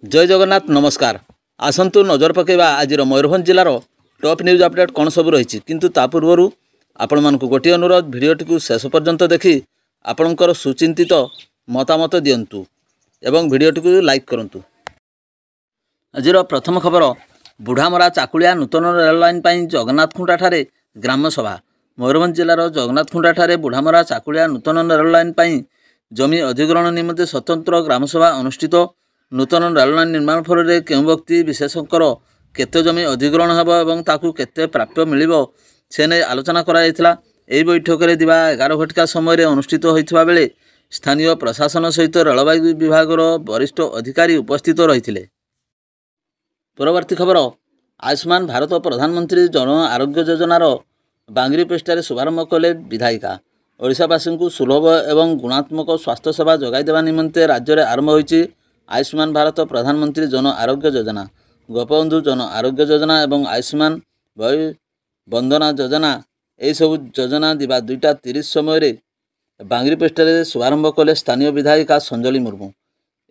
जय जगन्नाथ नमस्कार। आसंतु नजर पकेबा आज मयूरभंज जिलार टॉप न्यूज अपडेट कौन सब रही किंतु ता पूर्व आपण मानक गोटे अनुरोध भिडियोटी को शेष पर्यंत देखि आपणकर सुचिंतित मतामत दियंतु एवं भिडियोटी को लाइक करंतु। आज प्रथम खबर बुढ़ामरा चाकुलिया नूतन रेल लाइन पर जगन्नाथ खुंटा ठारे ग्राम सभा। मयूरभंज जिलार जगन्नाथ खुंटा ठारे बुढ़ामरा चाकुलिया नूतन रेल लाइन पर जमी अधिग्रहण निमंते स्वतंत्र ग्राम सभा अनुष्ठित। नूतन रेल लाइन निर्माण फल क्यों व्यक्ति विशेषकर केते जमी अधिग्रहण हेब एवं ताकू केते प्राप्य मिलिबो से नै आलोचना करा जायतिला। एही बैठक रे दिवा 11 घटिका समय अनुष्ठित होइथिबा बेले स्थानीय प्रशासन सहित रेलवे विभाग वरिष्ठ अधिकारी उपस्थित रहिथिले। परवर्ती खबर आयुष्मान भारत प्रधानमंत्री जन आरोग्य योजनार बांगरी पेस्टारे शुभारंभ कले विधायिका। ओडिशावासी को सुलभ एवं गुणात्मक स्वास्थ्य सेवा जगाई देवा निमंते राज्य में आरंभ होइछि आयुष्मान भारत प्रधानमंत्री जन आरोग्य योजना, गोपबंधु जन आरोग्य योजना एवं आयुष्मान भय बंदना योजना। यही सब योजना दिवा 2:30 समय बांगरी पेस्टारे शुभारंभ कले स्थानीय विधायिका संजली मुर्मू।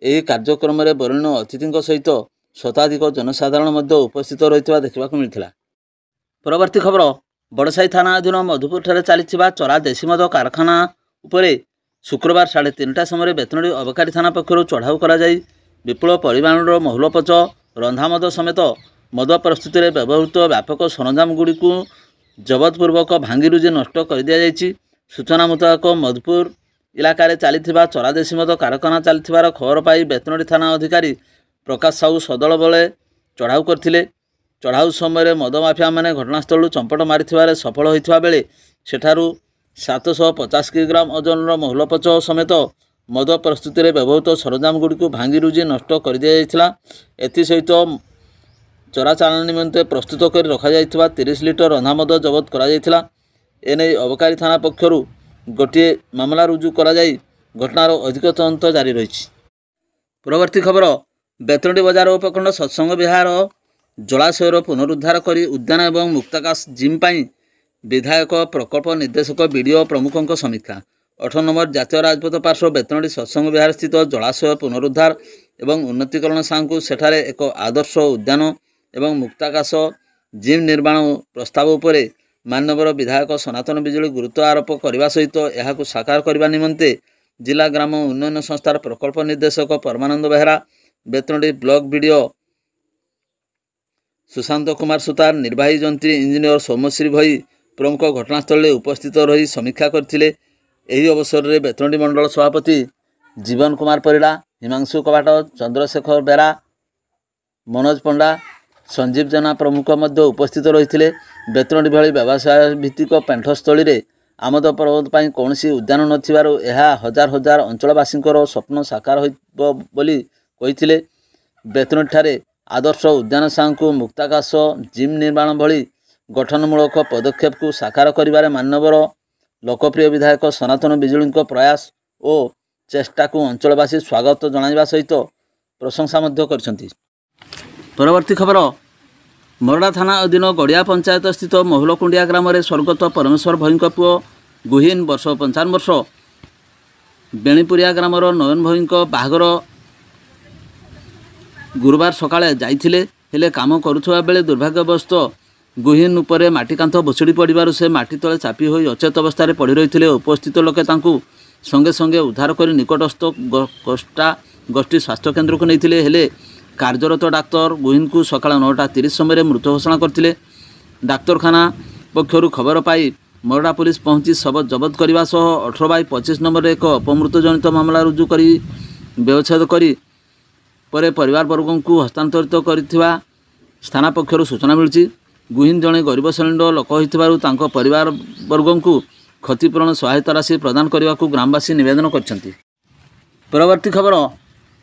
यह कार्यक्रम में वरिष्ठ अतिथि सहित शताधिक जनसाधारण उपस्थित रही देखा मिलता। परवर्ती खबर बड़साई थाना अधीन मधुपुर ठारे चली चरा देशी मद कारखाना उपरे शुक्रवार 3:30 समय बेतनडी अबकारी थाना पक्षर चढ़ाऊ कर विपुल परिमाणर महुलपच रंधामद समेत मद प्रस्तुति में व्यवहृत व्यापक सरंजाम गुड़ी को जबतपूर्वक भांगीरुजी नष्ट कर दि जाएगी। सूचना मुताबक मधुपुर इलाकार चली चरा देशी मद कारखाना चली खबर पाई बेतनडी थाना अधिकारी प्रकाश साहू सदल बले चढ़ाऊ करथिले। चढ़ाऊ समय मद माफिया माने घटनास्थल चंपट मारी सफल होता बेले सेठारू 750 किलोग्राम ओजनर महुलपच समेत मद प्रस्तुति में व्यवहृत सरंजाम गुड़ी को भांगीरुजी नष्ट कर दि जाइथिला। एसहित चरा चालान निमंते प्रस्तुत कर रखा 30 लिटर रंधा मद जबत करा जाइथिला। एने अबकारी थाना पक्षर गोटे मामला रुजु करा जाई घटनार अधिक तदंत जारी रही। परवर्ती खबर बेतनडी बजार उपखंड सत्संग विहार जलाशयर पुनरुद्धार करी उद्यान एवं मुक्ताकाश जिम पाई विधायक प्रकल्प निर्देशक बीडीओ प्रमुखों समीक्षा। 8 नंबर जातीय राजपथ पार्श्व बेतनडी सत्संग विहार स्थित जलाशय पुनरुद्धार एवं उन्नतीकरण सांकु सेठारे एक आदर्श उद्यान एवं मुक्ताकाश जिम निर्माण प्रस्ताव उपरे माननीय विधायक सनातन बिजुली गुरुत्व आरोप करने सहित यह साकार करने निमंते जिला ग्राम उन्नयन संस्थार प्रकल्प निर्देशक परमानंद बेहरा, बेतनडी ब्लॉक बीडीओ सुशांत कुमार सुतार, निर्वाही जंत्री इंजीनियर सौम्यश्री भई प्रमुख घटनास्थल उपस्थित रही समीक्षा करथिले। एही अवसर में बेतनडी मंडल सभापति जीवन कुमार परिड़ा, हिमांशु कवाट, चंद्रशेखर बेरा, मनोज पंडा, संजीव जेना प्रमुख उपस्थित रही। बेतनडी भली व्यवसाय भित्तिक पेंठस्थली में आमद पर्वत पर कौन उद्यान नथिबारु एहा हजार हजार अंचलवासींकर स्वप्न साकार होइबो बोली कहिथिले। बेतनडी ठारे आदर्श उद्यान सांकु मुक्ताकाश जिम निर्माण भली गठनमूलक पदक्षेप को साकार करिबारे माननीय लोकप्रिय विधायक सनातन बिजुली प्रयास और चेष्टा को अंचलवासी स्वागत जणाइबा सहित प्रशंसा मध्य करछंती। परवर्ती खबर मोरडा थाना अधीन गड़िया पंचायत स्थित महुलकुंडिया ग्राम में स्वर्गत परमेश्वर भईंक पुओ गुहीन वर्ष 55 वर्ष बेणीपुरिया ग्रामर नयन भईंक बाहागर गुरुवार सकाळे जाइथिले हेले काम करुथबा बेले दुर्भाग्यवश गुहीन उपरे माटी कांथ भुसुड़ी पड़ू से माटी तले चापी होई अचेत अवस्था पड़ी रही। उपस्थित लोके तांकू संगे संगे उद्धार कर निकटस्थ गोष्ठी स्वास्थ्य केन्द्र को नहीं हेले कार्यरत डाक्तर गुहीन को सकाळ 9:30 समय मृत घोषणा करथिले। डाक्तरखाना पक्षर खबर पाई मोरडा पुलिस पहुंची शव जबत करने सह 18/25 नंबर एक अपमृत जनित मामला रुजु कर व्यवच्छेद करी परे परिवार वर्गों को हस्तांतरित कर थाना पक्षर सूचना मिली। गुहीन जड़े गरीब श्रेणी लोक होता परिवार वर्गों को क्षतिपूरण सहायता राशि प्रदान करने को ग्रामवासी निवेदन करछंती। परवर्ती खबर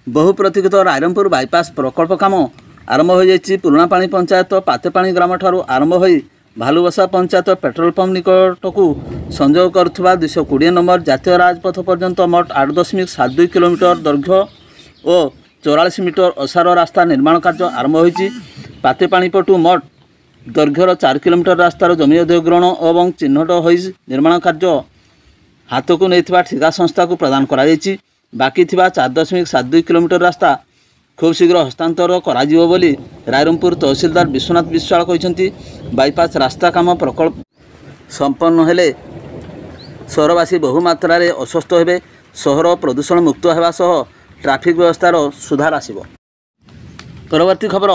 बहु प्रतीक्षित रायरंगपुर बाईपास प्रकल्प काम आरंभ हो जाइछि। पुराणापाणी पंचायत पातेपाणी ग्राम ठारू आरंभ होई भालुबसा पंचायत पेट्रोल पंप निकट को संयोग करुवा 220 नंबर जातीय राजपथ पर्यंत मोट 8.72 किलोमीटर दैर्घ्य और 44 मीटर ओसार रास्ता निर्माण कार्य आरंभ होइछि। पातेपाणी पटू मोट दैर्घ्यर 4 किलोमीटर रास्तार जमी अधिग्रहण और चिन्हट हो निर्माण कार्य हाथ को नहीं ठिका संस्था को प्रदान करा बाकी 4.72 किलोमीटर रास्ता खूब शीघ्र हस्तांतर कराजिबो बोली रायरंगपुर तहसीलदार विश्वनाथ विश्वाल कहते। बाईपास रास्ता काम प्रकल्प संपन्न हेले सहरवासी बहुमात्रा अस्वस्थ हेबे, सहर प्रदूषण मुक्त होगा सह ट्राफिक व्यवस्थार सुधार आसिबो। परवर्ती खबर,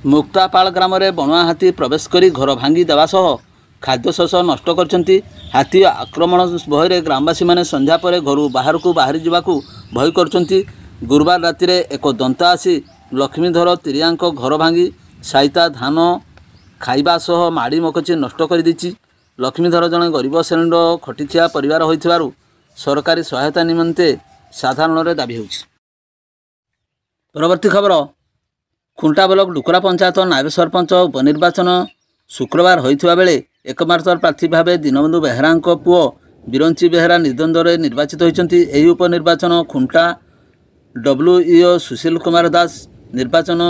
मुक्तापाल ग्राम में बणुआ हाथी प्रवेश करी घर भांगी देवा सह खाद्यशस नष्ट करछंती। हाथी आक्रमण भय ग्रामवासी माने संध्या पर घर बाहर को बाहरी जावाकू भय करछंती। गुरुवार राति एक दंता आसी लक्ष्मीधर तिरियांक घर भांगी साइता धान खाइबा सह माड़ी मकची नष्ट कर दी। लक्ष्मीधर जड़े गरीब श्रेणीर खटिखिया परिवार होइथिबारु सरकारी सहायता निमंते साधारण दाबी होछि। परवर्ती खबर, खुंटा ब्लॉक डुकरा पंचायत नायब सरपंच उपनिर्वाचन शुक्रवार होइथिबा बेले एकमात्र प्रार्थी भाव दीनबंधु बेहेरा पुओ बिरंची बेहेरा निर्द्वंद्व निर्वाचित होइछंती। एही उपनिर्वाचन खुंटा WEO सुशील कुमार दास निर्वाचन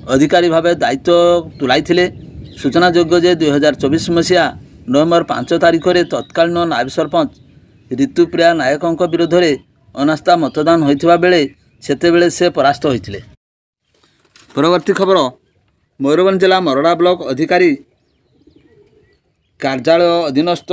अधिकारी भाव दायित्व तुलाइथिले। सूचनायोग्य जे 2024 मसीहा नवेम्बर 5 तारिख में तत्कालीन नायब सरपंच ऋतुप्रिया नायकों विरोध में अनास्था मतदान होइथिबा बेले सेतेबेले से परास्त होइथिले। परवर्ती खबर, मयूरभंज जिला मरड़ा ब्लॉक अधिकारी कार्यालय अधीनस्थ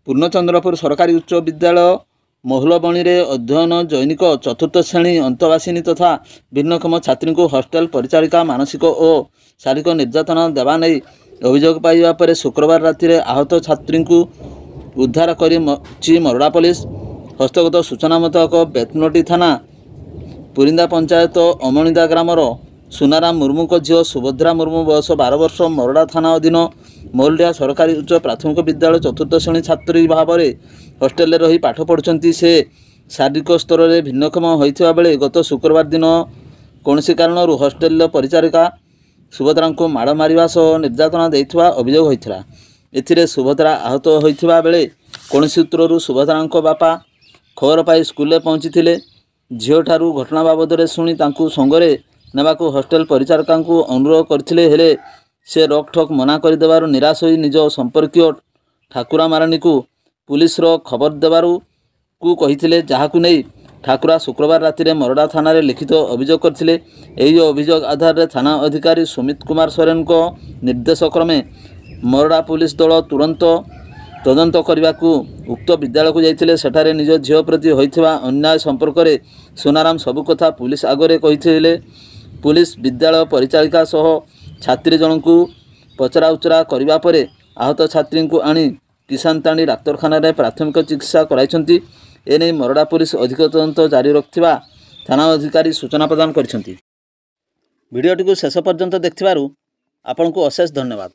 पूर्णचंद्रपुर सरकारी उच्च विद्यालय महुलबणी रे अध्ययन जैनिक चतुर्थ श्रेणी अंतवासिनी तथा भिन्नक्षम छात्री को हॉस्टेल परिचारिका मानसिक और शारीरिक निर्यातना देवा नहीं अभियोग पाइबा पर शुक्रवार राति आहत छात्री को उद्धार करी मरड़ा पुलिस। हस्तगत सूचना मुताबक बेतनोटी थाना पुरिंदा पंचायत अमणिदा ग्रामर सुनाराम मुर्मू को झील सुभद्रा मुर्मू बयस 12 वर्ष मरड़ा थाना अधीन मौलडिया सरकारी उच्च प्राथमिक विद्यालय चतुर्थ श्रेणी छात्री भाव में हॉस्टेल रही पाठ पढ़ुंट। से शारीरिक स्तर में भिन्नक्षम होता बेले गत शुक्रवार दिन कौन कारण हॉस्टेल परिचारिका सुभद्रा को माड़ मारिबा सह निर्यातना देइथिबा अभियोग होइथिला। एथिरे सुभद्रा आहत होइथिबा बेले कौन सूत्रु सुभद्रा बापा खबर पाई स्कूल पहुँची झील ठारू घटना बाबद में शुणी तांकू संगरे नेबाकू हॉस्टेल परिचारिका को अनुरोध करथिले हेले से रोकठोक मना करदेबारु निराश होई निज संपर्कीय ठाकुरा मारानी को पुलिस रो खबर देबारु को कहिथिले, जहाकू नहीं ठाकुरा शुक्रवार राति मरड़ा थाना रे लिखित अभियोग करथिले। एही अभियोग आधार रे थाना अधिकारी सुमित कुमार सोरेन को निर्देश क्रमे मरड़ा पुलिस दल तुरंत तदंत करने को उक्त विद्यालय को जाइथिले। सेठारे निज झील प्रति होइथिबा अन्याय संपर्क में सोनाराम सबु कथा पुलिस आगरे कहिथिले। पुलिस विद्यालय परिचारिका सह छात्री जन को पचरा उचरा करने पर आहत छात्री को आनी किसानताणी डाक्तरखाना रे प्राथमिक चिकित्सा कराइछंती। एने मरड़ा पुलिस अधिक तदंत जारी रखिथिबा थाना अधिकारी सूचना प्रदान करिछंती। वीडियोटी को शेष पर्यंत देखिथिबारु आपनकु अशेष धन्यवाद।